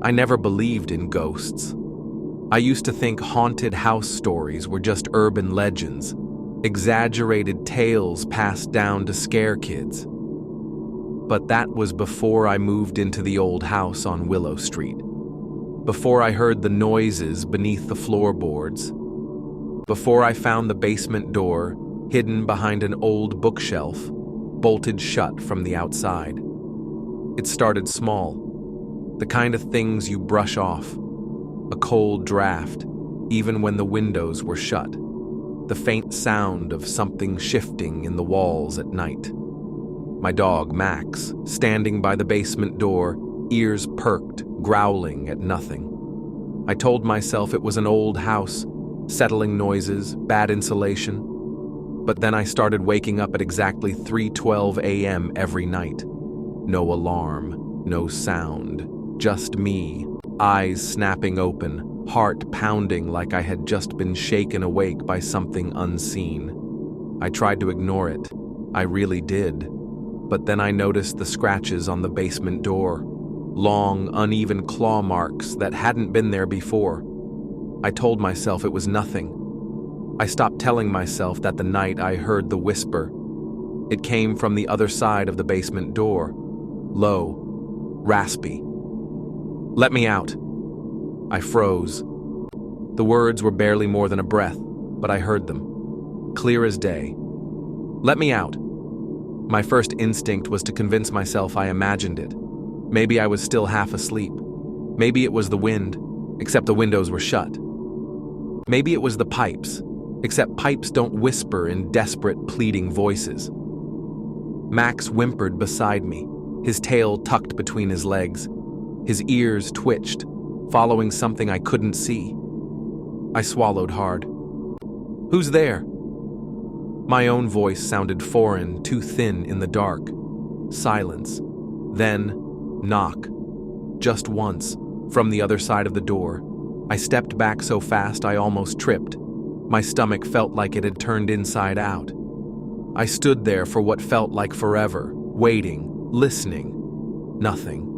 I never believed in ghosts. I used to think haunted house stories were just urban legends, exaggerated tales passed down to scare kids. But that was before I moved into the old house on Willow Street. Before I heard the noises beneath the floorboards. Before I found the basement door hidden behind an old bookshelf, bolted shut from the outside. It started small, the kind of things you brush off. A cold draft, even when the windows were shut. The faint sound of something shifting in the walls at night. My dog, Max, standing by the basement door, ears perked, growling at nothing. I told myself it was an old house, settling noises, bad insulation. But then I started waking up at exactly 3:12 a.m. every night. No alarm, no sound, just me, eyes snapping open, heart pounding like I had just been shaken awake by something unseen. I tried to ignore it. I really did. But then I noticed the scratches on the basement door, long, uneven claw marks that hadn't been there before. I told myself it was nothing. I stopped telling myself that the night I heard the whisper. It came from the other side of the basement door, low, raspy. "Let me out." I froze. The words were barely more than a breath, but I heard them, clear as day. "Let me out." My first instinct was to convince myself I imagined it. Maybe I was still half asleep. Maybe it was the wind, except the windows were shut. Maybe it was the pipes, except pipes don't whisper in desperate, pleading voices. Max whimpered beside me, his tail tucked between his legs. His ears twitched, following something I couldn't see. I swallowed hard. "Who's there?" My own voice sounded foreign, too thin in the dark. Silence. Then, knock. Just once, from the other side of the door. I stepped back so fast I almost tripped. My stomach felt like it had turned inside out. I stood there for what felt like forever, waiting, listening. Nothing.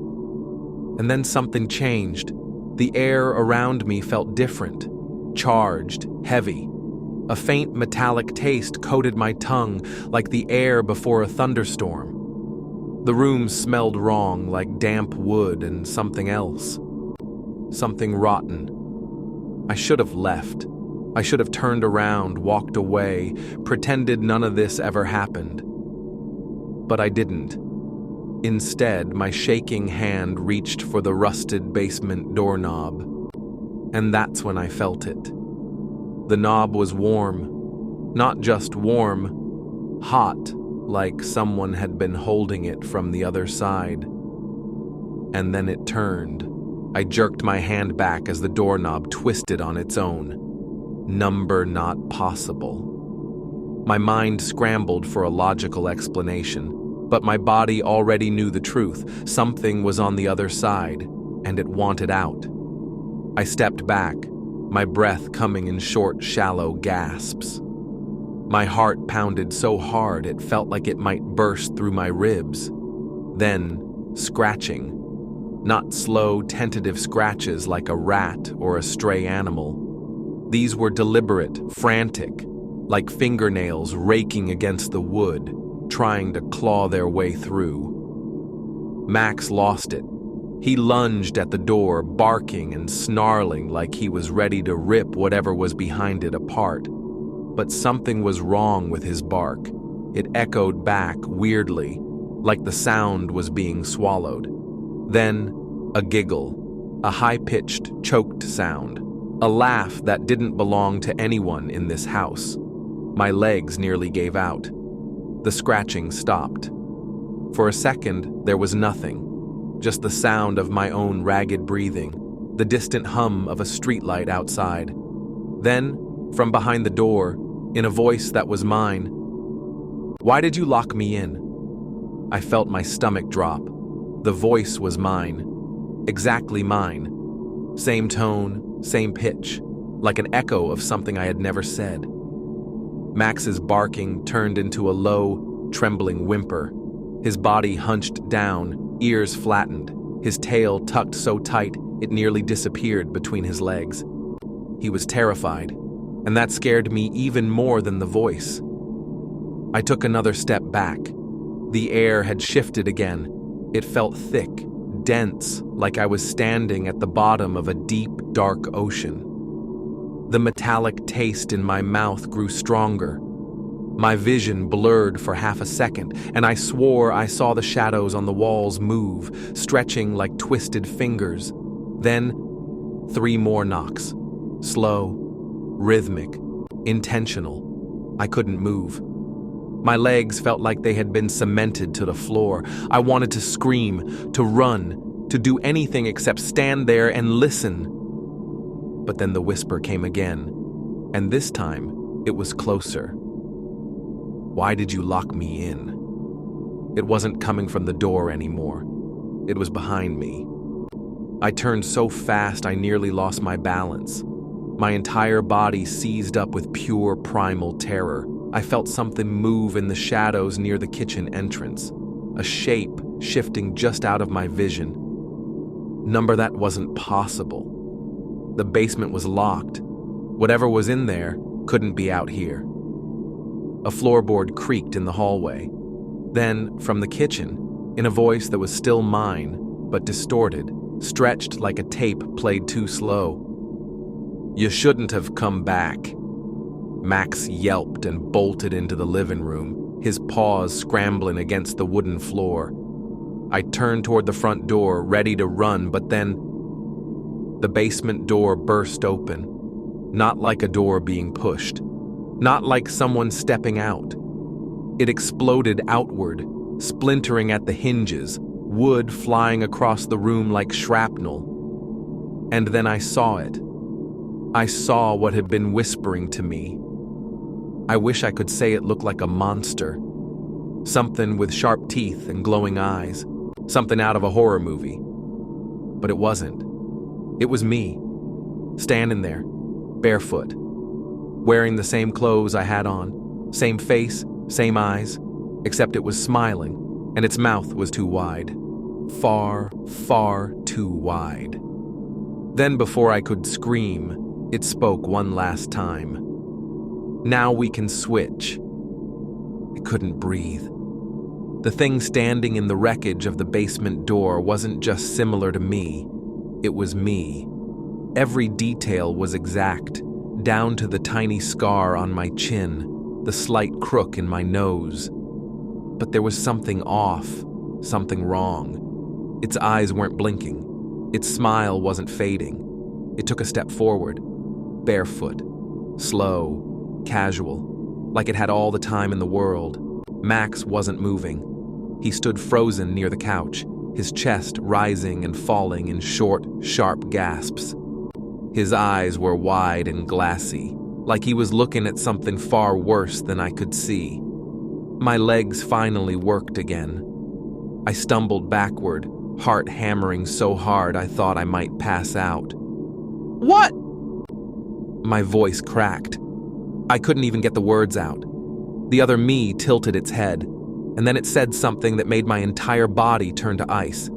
And then something changed. The air around me felt different, charged, heavy. A faint metallic taste coated my tongue like the air before a thunderstorm. The room smelled wrong, like damp wood and something else. Something rotten. I should have left. I should have turned around, walked away, pretended none of this ever happened. But I didn't. Instead, my shaking hand reached for the rusted basement doorknob. And that's when I felt it. The knob was warm. Not just warm, hot, like someone had been holding it from the other side. And then it turned. I jerked my hand back as the doorknob twisted on its own. Number not possible. My mind scrambled for a logical explanation, but my body already knew the truth. Something was on the other side, and it wanted out. I stepped back, my breath coming in short, shallow gasps. My heart pounded so hard it felt like it might burst through my ribs. Then, scratching. Not slow, tentative scratches like a rat or a stray animal. These were deliberate, frantic, like fingernails raking against the wood, trying to claw their way through. Max lost it. He lunged at the door, barking and snarling like he was ready to rip whatever was behind it apart. But something was wrong with his bark. It echoed back weirdly, like the sound was being swallowed. Then, a giggle, a high-pitched, choked sound, a laugh that didn't belong to anyone in this house. My legs nearly gave out. The scratching stopped. For a second, there was nothing. Just the sound of my own ragged breathing, the distant hum of a streetlight outside. Then, from behind the door, in a voice that was mine, "Why did you lock me in?" I felt my stomach drop. The voice was mine. Exactly mine. Same tone, same pitch, like an echo of something I had never said. Max's barking turned into a low, trembling whimper. His body hunched down, ears flattened, his tail tucked so tight It nearly disappeared between his legs. He was terrified, and that scared me even more than the voice. I took another step back. The air had shifted again. It felt thick, dense, like I was standing at the bottom of a deep, dark ocean. The metallic taste in my mouth grew stronger. My vision blurred for half a second, and I swore I saw the shadows on the walls move, stretching like twisted fingers. Then, 3 more knocks. Slow, rhythmic, intentional. I couldn't move. My legs felt like they had been cemented to the floor. I wanted to scream, to run, to do anything except stand there and listen. But then the whisper came again, and this time it was closer. "Why did you lock me in?" It wasn't coming from the door anymore. It was behind me. I turned so fast I nearly lost my balance. My entire body seized up with pure primal terror. I felt something move in the shadows near the kitchen entrance, a shape shifting just out of my vision. Number, that wasn't possible. The basement was locked. Whatever was in there couldn't be out here. A floorboard creaked in the hallway. Then, from the kitchen, in a voice that was still mine, but distorted, stretched like a tape played too slow, "You shouldn't have come back." Max yelped and bolted into the living room, his paws scrambling against the wooden floor. I turned toward the front door, ready to run, but then the basement door burst open. Not like a door being pushed. Not like someone stepping out. It exploded outward, splintering at the hinges, wood flying across the room like shrapnel. And then I saw it. I saw what had been whispering to me. I wish I could say it looked like a monster. Something with sharp teeth and glowing eyes. Something out of a horror movie. But it wasn't. It was me, standing there, barefoot, wearing the same clothes I had on, same face, same eyes, except it was smiling, and its mouth was too wide. Far, far too wide. Then, before I could scream, it spoke one last time. "Now we can switch." I couldn't breathe. The thing standing in the wreckage of the basement door wasn't just similar to me, it was me. Every detail was exact, down to the tiny scar on my chin, the slight crook in my nose. But there was something off, something wrong. Its eyes weren't blinking. Its smile wasn't fading. It took a step forward, barefoot, slow, casual, like it had all the time in the world. Max wasn't moving. He stood frozen near the couch, his chest rising and falling in short, sharp gasps. His eyes were wide and glassy, like he was looking at something far worse than I could see. My legs finally worked again. I stumbled backward, heart hammering so hard I thought I might pass out. "What?" My voice cracked. I couldn't even get the words out. The other me tilted its head, and then it said something that made my entire body turn to ice.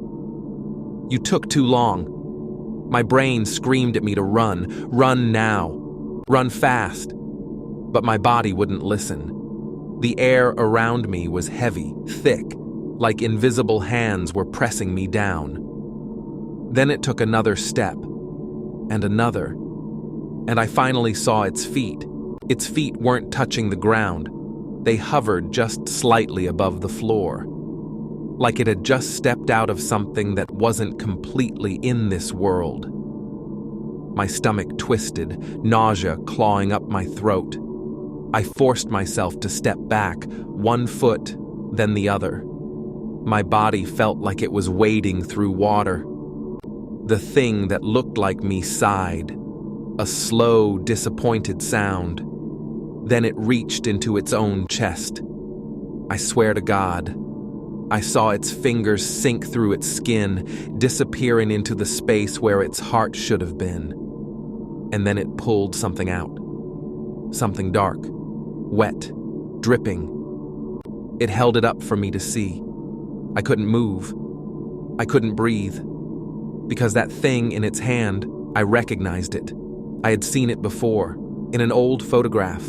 "You took too long." My brain screamed at me to run. Run now. Run fast. But my body wouldn't listen. The air around me was heavy, thick, like invisible hands were pressing me down. Then it took another step, and another, and I finally saw its feet. Its feet weren't touching the ground. They hovered just slightly above the floor, like it had just stepped out of something that wasn't completely in this world. My stomach twisted, nausea clawing up my throat. I forced myself to step back, one foot, then the other. My body felt like it was wading through water. The thing that looked like me sighed, a slow, disappointed sound. Then it reached into its own chest. I swear to God, I saw its fingers sink through its skin, disappearing into the space where its heart should have been. And then it pulled something out. Something dark, wet, dripping. It held it up for me to see. I couldn't move. I couldn't breathe. because that thing in its hand, I recognized it. I had seen it before, in an old photograph.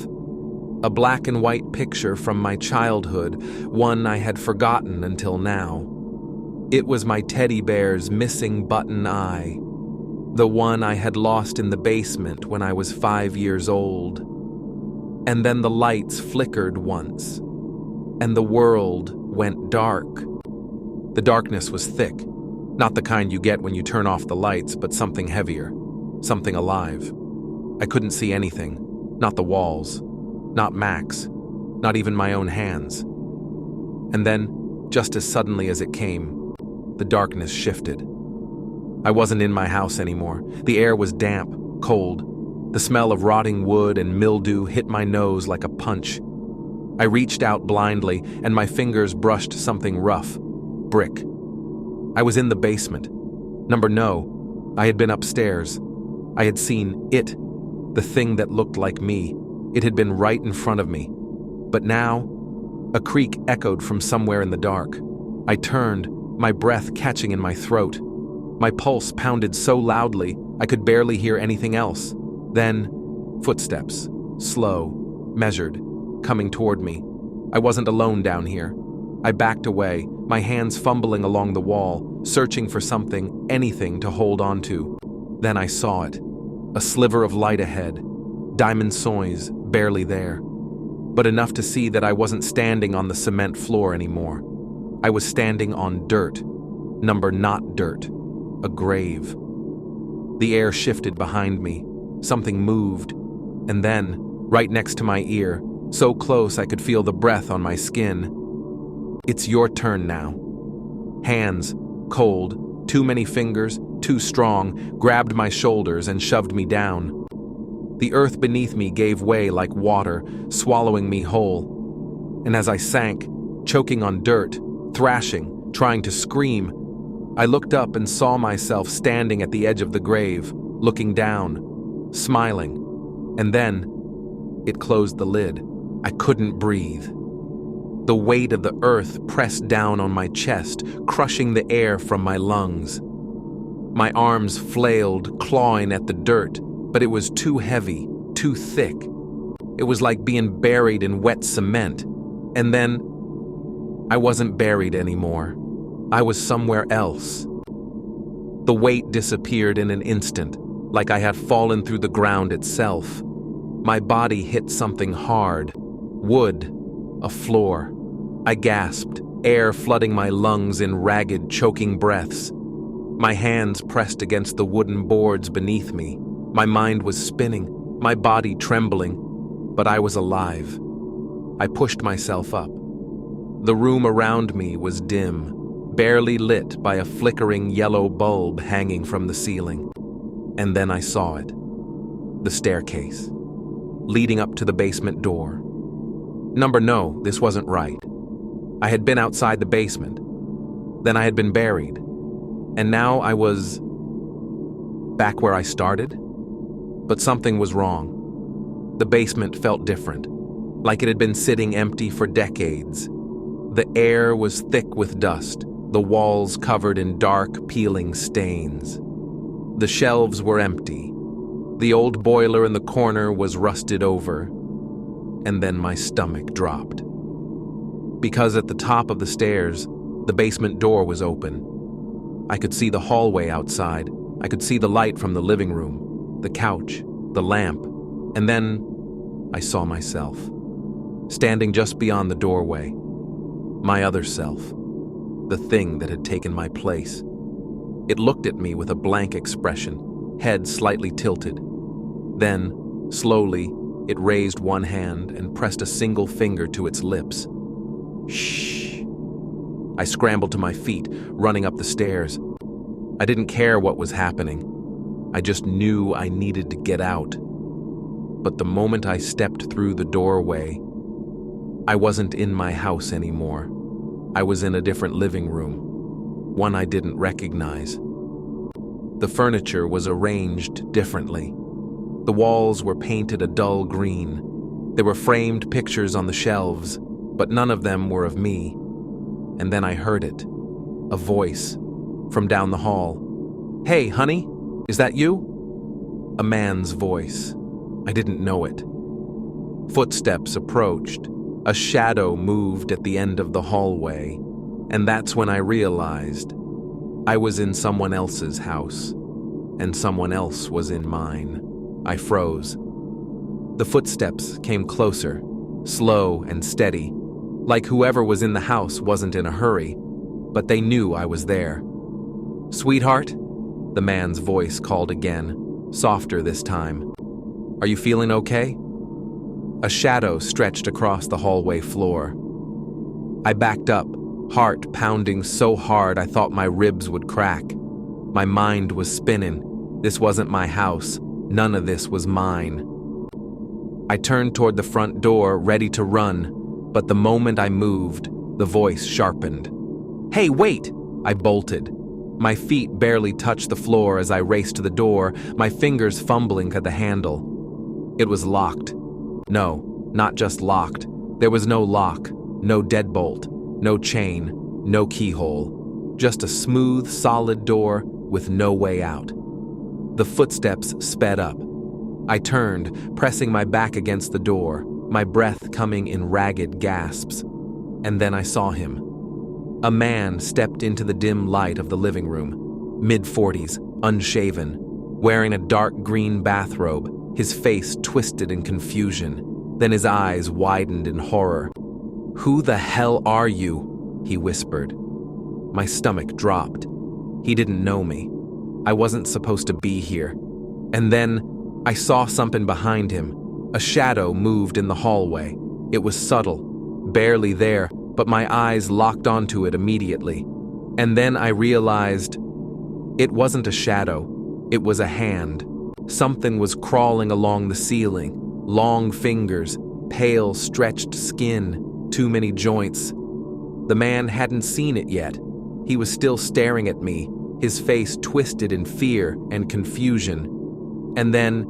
A black and white picture from my childhood, one I had forgotten until now. It was my teddy bear's missing button eye, the one I had lost in the basement when I was 5 years old. And then the lights flickered once, and the world went dark. The darkness was thick, not the kind you get when you turn off the lights, but something heavier, something alive. I couldn't see anything, not the walls, not Max, not even my own hands. And then, just as suddenly as it came, the darkness shifted. I wasn't in my house anymore. The air was damp, cold. The smell of rotting wood and mildew hit my nose like a punch. I reached out blindly, and my fingers brushed something rough. Brick. I was in the basement. No, I had been upstairs. I had seen it, the thing that looked like me. It had been right in front of me. But now, a creak echoed from somewhere in the dark. I turned, my breath catching in my throat. My pulse pounded so loudly, I could barely hear anything else. Then, footsteps, slow, measured, coming toward me. I wasn't alone down here. I backed away, my hands fumbling along the wall, searching for something, anything to hold onto. Then I saw it. A sliver of light ahead. Diamond Soys, barely there. But enough to see that I wasn't standing on the cement floor anymore. I was standing on dirt. Not dirt. A grave. The air shifted behind me. Something moved. And then, right next to my ear, so close I could feel the breath on my skin. It's your turn now. Hands, cold, too many fingers, too strong, grabbed my shoulders and shoved me down. The earth beneath me gave way like water, swallowing me whole. And as I sank, choking on dirt, thrashing, trying to scream, I looked up and saw myself standing at the edge of the grave, looking down, smiling. And then, it closed the lid. I couldn't breathe. The weight of the earth pressed down on my chest, crushing the air from my lungs. My arms flailed, clawing at the dirt, but it was too heavy, too thick. It was like being buried in wet cement. And then, I wasn't buried anymore. I was somewhere else. The weight disappeared in an instant, like I had fallen through the ground itself. My body hit something hard. Wood. A floor. I gasped, air flooding my lungs in ragged, choking breaths. My hands pressed against the wooden boards beneath me. My mind was spinning, my body trembling, but I was alive. I pushed myself up. The room around me was dim, barely lit by a flickering yellow bulb hanging from the ceiling. And then I saw it. The staircase, leading up to the basement door. No, this wasn't right. I had been outside the basement. Then I had been buried. And now I was back where I started. But something was wrong. The basement felt different, like it had been sitting empty for decades. The air was thick with dust, the walls covered in dark, peeling stains. The shelves were empty. The old boiler in the corner was rusted over. And then my stomach dropped. Because at the top of the stairs, the basement door was open. I could see the hallway outside. I could see the light from the living room, the couch, the lamp, and then I saw myself, standing just beyond the doorway. My other self, the thing that had taken my place. It looked at me with a blank expression, head slightly tilted. Then, slowly, it raised one hand and pressed a single finger to its lips. Shh. I scrambled to my feet, running up the stairs. I didn't care what was happening. I just knew I needed to get out. But the moment I stepped through the doorway, I wasn't in my house anymore. I was in a different living room, one I didn't recognize. The furniture was arranged differently. The walls were painted a dull green. There were framed pictures on the shelves, but none of them were of me. And then I heard it, a voice from down the hall. "Hey, honey, is that you?" A man's voice. I didn't know it. Footsteps approached. A shadow moved at the end of the hallway, and that's when I realized I was in someone else's house, and someone else was in mine. I froze. The footsteps came closer, slow and steady, like whoever was in the house wasn't in a hurry, but they knew I was there. "Sweetheart?" The man's voice called again, softer this time. "Are you feeling okay?" A shadow stretched across the hallway floor. I backed up, heart pounding so hard I thought my ribs would crack. My mind was spinning. This wasn't my house. None of this was mine. I turned toward the front door, ready to run, but the moment I moved, the voice sharpened. "Hey, wait!" I bolted. My feet barely touched the floor as I raced to the door, my fingers fumbling at the handle. It was locked. No, not just locked. There was no lock, no deadbolt, no chain, no keyhole. Just a smooth, solid door with no way out. The footsteps sped up. I turned, pressing my back against the door, my breath coming in ragged gasps. And then I saw him. A man stepped into the dim light of the living room, mid-40s, unshaven, wearing a dark green bathrobe, his face twisted in confusion. Then his eyes widened in horror. "Who the hell are you?" he whispered. My stomach dropped. He didn't know me. I wasn't supposed to be here. And then I saw something behind him. A shadow moved in the hallway. It was subtle, barely there, but my eyes locked onto it immediately. And then I realized it wasn't a shadow. It was a hand. Something was crawling along the ceiling. Long fingers, pale, stretched skin, too many joints. The man hadn't seen it yet. He was still staring at me, his face twisted in fear and confusion. And then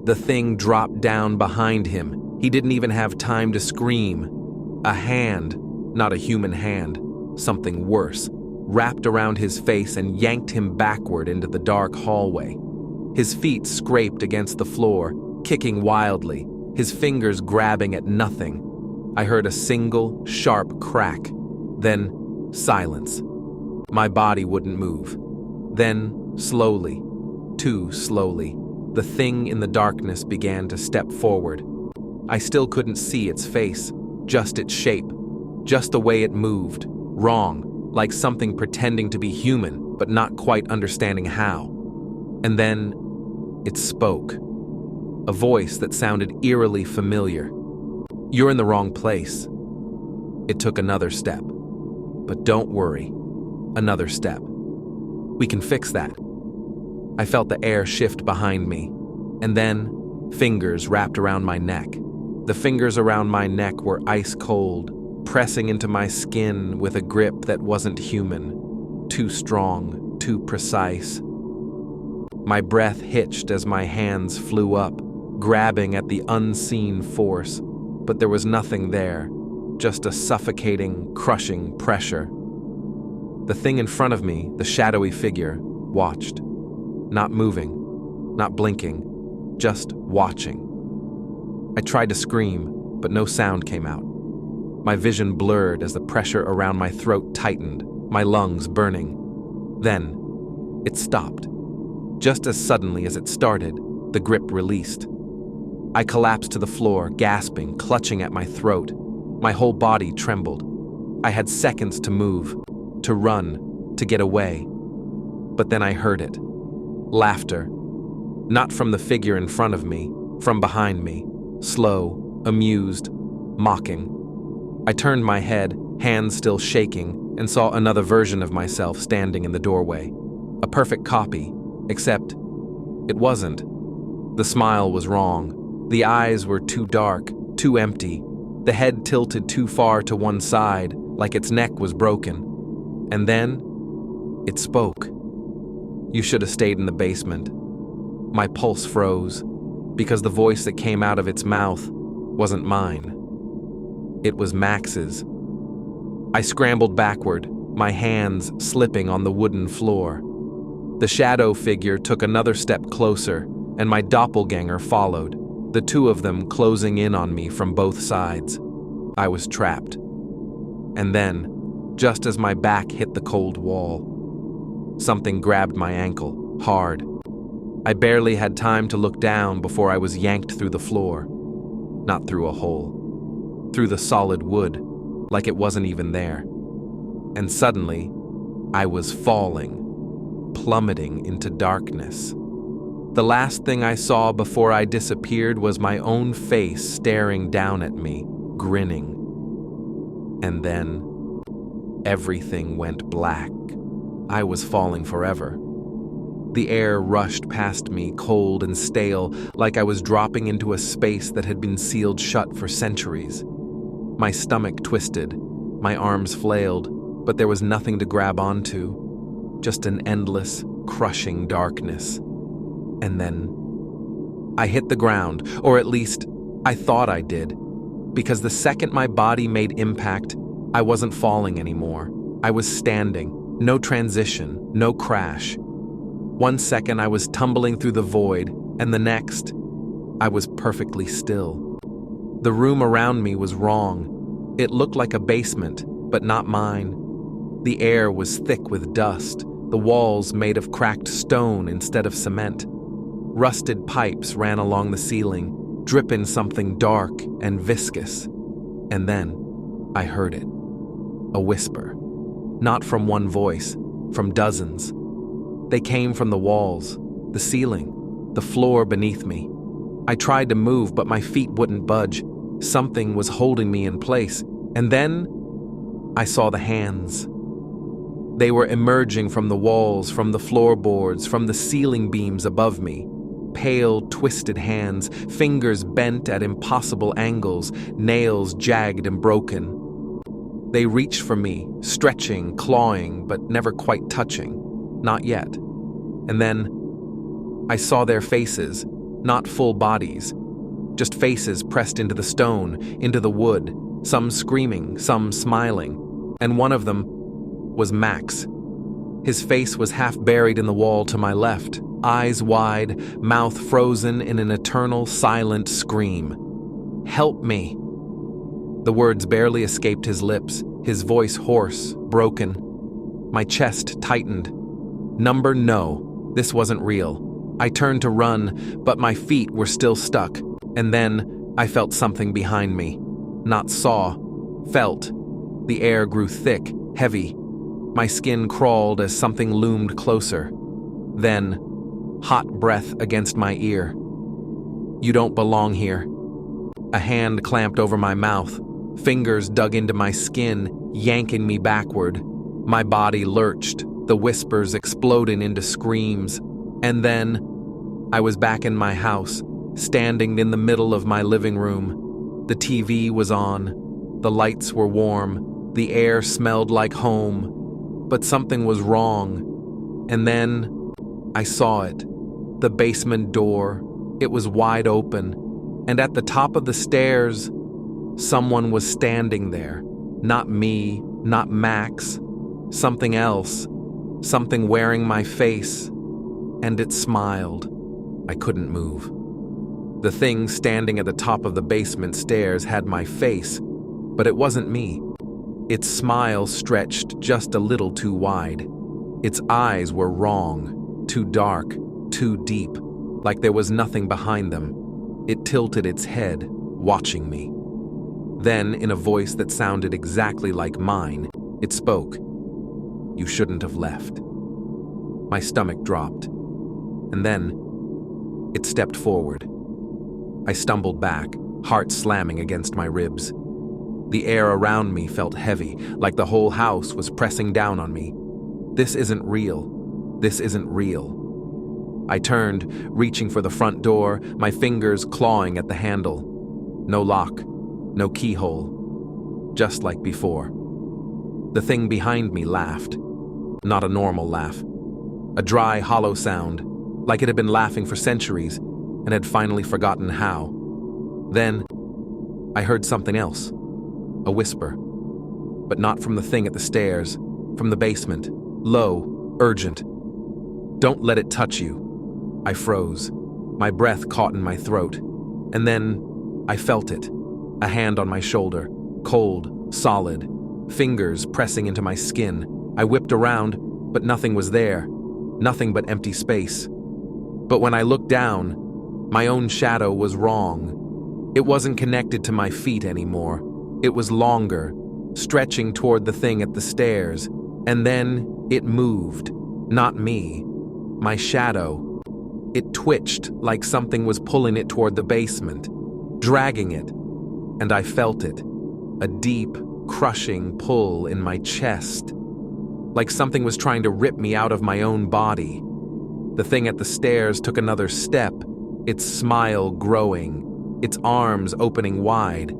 the thing dropped down behind him. He didn't even have time to scream. A hand, not a human hand, something worse, wrapped around his face and yanked him backward into the dark hallway. His feet scraped against the floor, kicking wildly, his fingers grabbing at nothing. I heard a single, sharp crack. Then, silence. My body wouldn't move. Then, slowly, too slowly, the thing in the darkness began to step forward. I still couldn't see its face, just its shape, just the way it moved, wrong, like something pretending to be human, but not quite understanding how. And then, it spoke. A voice that sounded eerily familiar. "You're in the wrong place." It took another step. "But don't worry." Another step. "We can fix that." I felt the air shift behind me, and then fingers wrapped around my neck. The fingers around my neck were ice cold, pressing into my skin with a grip that wasn't human, too strong, too precise. My breath hitched as my hands flew up, grabbing at the unseen force, but there was nothing there, just a suffocating, crushing pressure. The thing in front of me, the shadowy figure, watched. Not moving, not blinking, just watching. I tried to scream, but no sound came out. My vision blurred as the pressure around my throat tightened, my lungs burning. Then, it stopped. Just as suddenly as it started, the grip released. I collapsed to the floor, gasping, clutching at my throat. My whole body trembled. I had seconds to move, to run, to get away. But then I heard it. Laughter. Not from the figure in front of me, from behind me. Slow, amused, mocking. I turned my head, hands still shaking, and saw another version of myself standing in the doorway. A perfect copy, except it wasn't. The smile was wrong. The eyes were too dark, too empty. The head tilted too far to one side, like its neck was broken. And then, it spoke. "You should have stayed in the basement." My pulse froze, because the voice that came out of its mouth wasn't mine. It was Max's. I scrambled backward, my hands slipping on the wooden floor. The shadow figure took another step closer, and my doppelganger followed, the two of them closing in on me from both sides. I was trapped. And then, just as my back hit the cold wall, something grabbed my ankle, hard. I barely had time to look down before I was yanked through the floor. Not through a hole. Through the solid wood, like it wasn't even there. And suddenly, I was falling, plummeting into darkness. The last thing I saw before I disappeared was my own face staring down at me, grinning. And then, everything went black. I was falling forever. The air rushed past me, cold and stale, like I was dropping into a space that had been sealed shut for centuries. My stomach twisted, my arms flailed, but there was nothing to grab onto, just an endless, crushing darkness. And then, I hit the ground, or at least, I thought I did, because the second my body made impact, I wasn't falling anymore. I was standing, no transition, no crash. 1 second I was tumbling through the void, and the next, I was perfectly still. The room around me was wrong. It looked like a basement, but not mine. The air was thick with dust, the walls made of cracked stone instead of cement. Rusted pipes ran along the ceiling, dripping something dark and viscous. And then, I heard it. A whisper. Not from one voice, from dozens. They came from the walls, the ceiling, the floor beneath me. I tried to move, but my feet wouldn't budge. Something was holding me in place. And then, I saw the hands. They were emerging from the walls, from the floorboards, from the ceiling beams above me. Pale, twisted hands, fingers bent at impossible angles, nails jagged and broken. They reached for me, stretching, clawing, but never quite touching. Not yet. And then, I saw their faces, not full bodies, just faces pressed into the stone, into the wood, some screaming, some smiling, and one of them was Max. His face was half buried in the wall to my left, eyes wide, mouth frozen in an eternal, silent scream. "Help me!" The words barely escaped his lips, his voice hoarse, broken. My chest tightened. No, this wasn't real. I turned to run, but my feet were still stuck, and then I felt something behind me. Not saw, felt. The air grew thick, heavy. My skin crawled as something loomed closer. Then, hot breath against my ear. "You don't belong here." A hand clamped over my mouth. Fingers dug into my skin, yanking me backward. My body lurched, the whispers exploding into screams. And then, I was back in my house, standing in the middle of my living room. The TV was on. The lights were warm. The air smelled like home. But something was wrong. And then, I saw it. The basement door. It was wide open. And at the top of the stairs, someone was standing there. Not me, not Max. Something else. Something wearing my face. And it smiled. I couldn't move. The thing standing at the top of the basement stairs had my face, but it wasn't me. Its smile stretched just a little too wide. Its eyes were wrong, too dark, too deep, like there was nothing behind them. It tilted its head, watching me. Then, in a voice that sounded exactly like mine, it spoke. "You shouldn't have left." My stomach dropped. And then, it stepped forward. I stumbled back, heart slamming against my ribs. The air around me felt heavy, like the whole house was pressing down on me. This isn't real. This isn't real. I turned, reaching for the front door, my fingers clawing at the handle. No lock, no keyhole. Just like before. The thing behind me laughed. Not a normal laugh. A dry, hollow sound, like it had been laughing for centuries and had finally forgotten how. Then, I heard something else. A whisper. But not from the thing at the stairs, from the basement. Low, urgent. Don't let it touch you. I froze. My breath caught in my throat. And then I felt it. A hand on my shoulder, cold, solid, fingers pressing into my skin. I whipped around, but nothing was there. Nothing but empty space. But when I looked down, my own shadow was wrong. It wasn't connected to my feet anymore. It was longer, stretching toward the thing at the stairs. And then it moved. Not me. My shadow. It twitched like something was pulling it toward the basement, dragging it. And I felt it. A deep, crushing pull in my chest. Like something was trying to rip me out of my own body. The thing at the stairs took another step, its smile growing, its arms opening wide.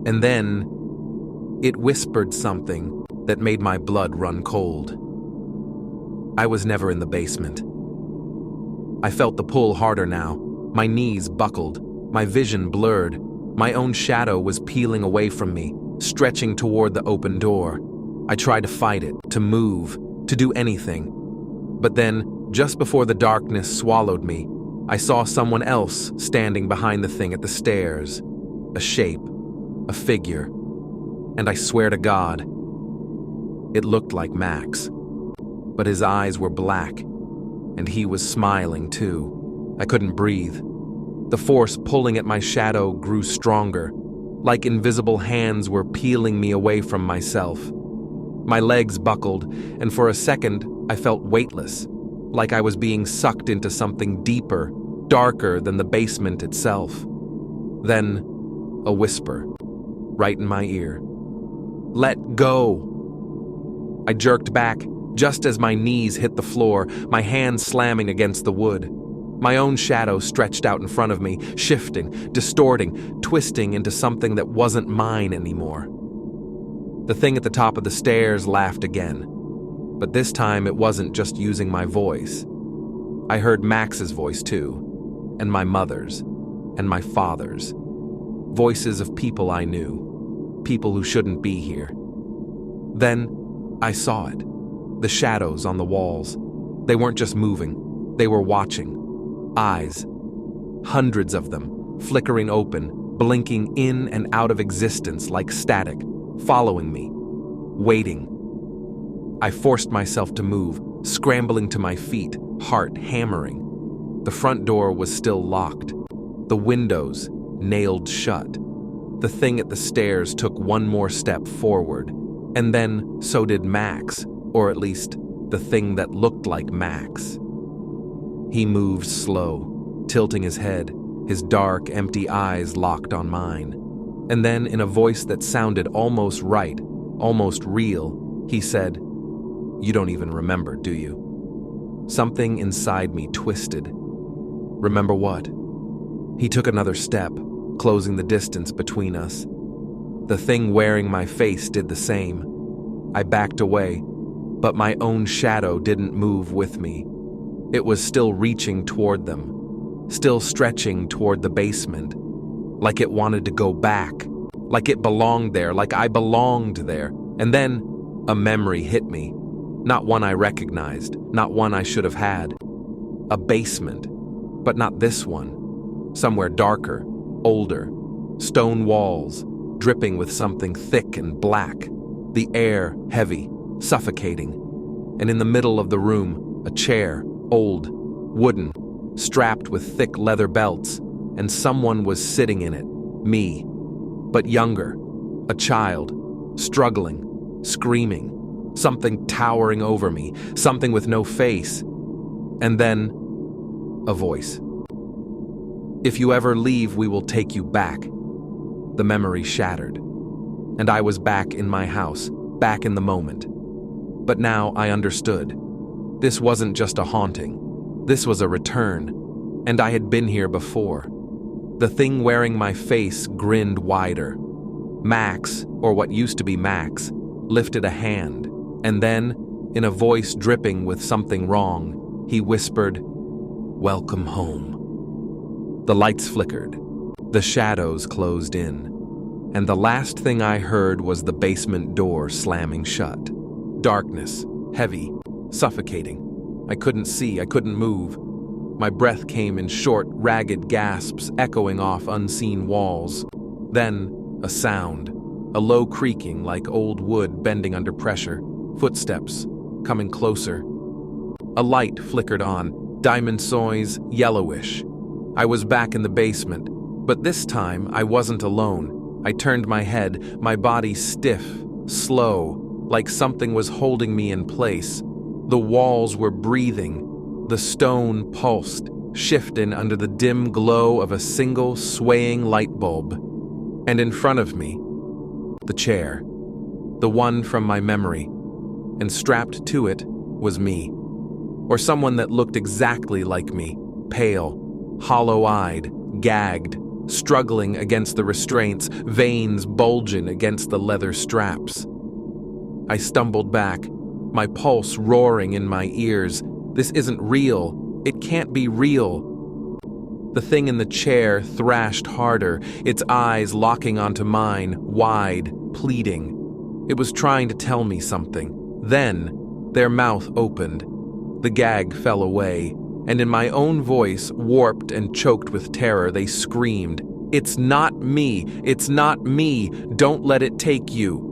And then it whispered something that made my blood run cold. I was never in the basement. I felt the pull harder now. My knees buckled, my vision blurred. My own shadow was peeling away from me, stretching toward the open door. I tried to fight it, to move, to do anything. But then, just before the darkness swallowed me, I saw someone else standing behind the thing at the stairs. A shape, a figure. And I swear to God, it looked like Max. But his eyes were black, and he was smiling too. I couldn't breathe. The force pulling at my shadow grew stronger, like invisible hands were peeling me away from myself. My legs buckled, and for a second I felt weightless, like I was being sucked into something deeper, darker than the basement itself. Then, a whisper, right in my ear. "Let go!" I jerked back, just as my knees hit the floor, my hands slamming against the wood. My own shadow stretched out in front of me, shifting, distorting, twisting into something that wasn't mine anymore. The thing at the top of the stairs laughed again, but this time it wasn't just using my voice. I heard Max's voice too, and my mother's, and my father's. Voices of people I knew, people who shouldn't be here. Then I saw it, the shadows on the walls. They weren't just moving, they were watching. Eyes, hundreds of them, flickering open, blinking in and out of existence like static, following me, waiting. I forced myself to move, scrambling to my feet, heart hammering. The front door was still locked, the windows nailed shut. The thing at the stairs took one more step forward, and then so did Max, or at least the thing that looked like Max. He moved slow, tilting his head, his dark, empty eyes locked on mine. And then, in a voice that sounded almost right, almost real, he said, "You don't even remember, do you?" Something inside me twisted. Remember what? He took another step, closing the distance between us. The thing wearing my face did the same. I backed away, but my own shadow didn't move with me. It was still reaching toward them, still stretching toward the basement, like it wanted to go back, like it belonged there, like I belonged there. And then a memory hit me, not one I recognized, not one I should have had. A basement, but not this one. Somewhere darker, older, stone walls, dripping with something thick and black, the air heavy, suffocating. And in the middle of the room, a chair, old, wooden, strapped with thick leather belts, and someone was sitting in it, me, but younger, a child, struggling, screaming, something towering over me, something with no face. And then, a voice. "If you ever leave, we will take you back." The memory shattered, and I was back in my house, back in the moment. But now I understood. This wasn't just a haunting. This was a return, and I had been here before. The thing wearing my face grinned wider. Max, or what used to be Max, lifted a hand, and then, in a voice dripping with something wrong, he whispered, "Welcome home." The lights flickered, the shadows closed in, and the last thing I heard was the basement door slamming shut. Darkness, heavy, suffocating, I couldn't see, I couldn't move. My breath came in short, ragged gasps echoing off unseen walls. Then, a sound, a low creaking like old wood bending under pressure, footsteps, coming closer. A light flickered on, diamond soys, yellowish. I was back in the basement, but this time I wasn't alone. I turned my head, my body stiff, slow, like something was holding me in place. The walls were breathing. The stone pulsed, shifting under the dim glow of a single swaying light bulb. And in front of me, the chair, the one from my memory, and strapped to it was me. Or someone that looked exactly like me, pale, hollow-eyed, gagged, struggling against the restraints, veins bulging against the leather straps. I stumbled back, my pulse roaring in my ears. This isn't real. It can't be real. The thing in the chair thrashed harder, its eyes locking onto mine, wide, pleading. It was trying to tell me something. Then, their mouth opened. The gag fell away, and in my own voice, warped and choked with terror, they screamed, "It's not me! It's not me! Don't let it take you!"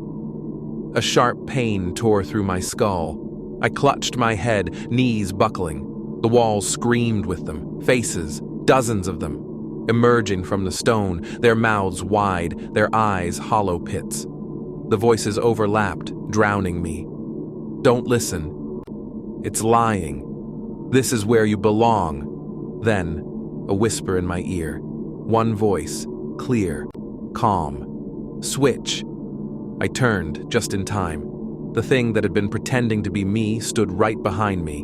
A sharp pain tore through my skull. I clutched my head, knees buckling. The walls screamed with them, faces, dozens of them, emerging from the stone, their mouths wide, their eyes hollow pits. The voices overlapped, drowning me. "Don't listen. It's lying. This is where you belong." Then, a whisper in my ear. One voice, clear, calm. "Switch." I turned, just in time. The thing that had been pretending to be me stood right behind me.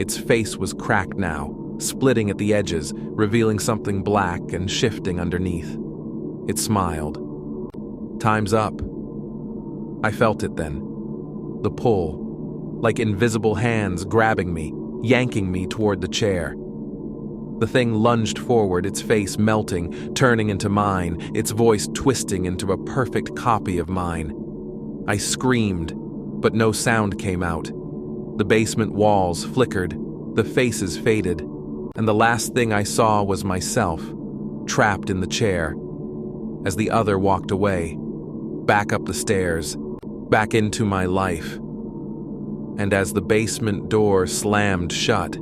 Its face was cracked now, splitting at the edges, revealing something black and shifting underneath. It smiled. "Time's up." I felt it then. The pull, like invisible hands grabbing me, yanking me toward the chair. The thing lunged forward, its face melting, turning into mine, its voice twisting into a perfect copy of mine. I screamed, but no sound came out. The basement walls flickered, the faces faded, and the last thing I saw was myself, trapped in the chair, as the other walked away, back up the stairs, back into my life. And as the basement door slammed shut,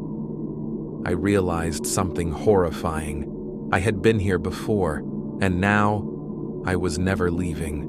I realized something horrifying. I had been here before, and now I was never leaving.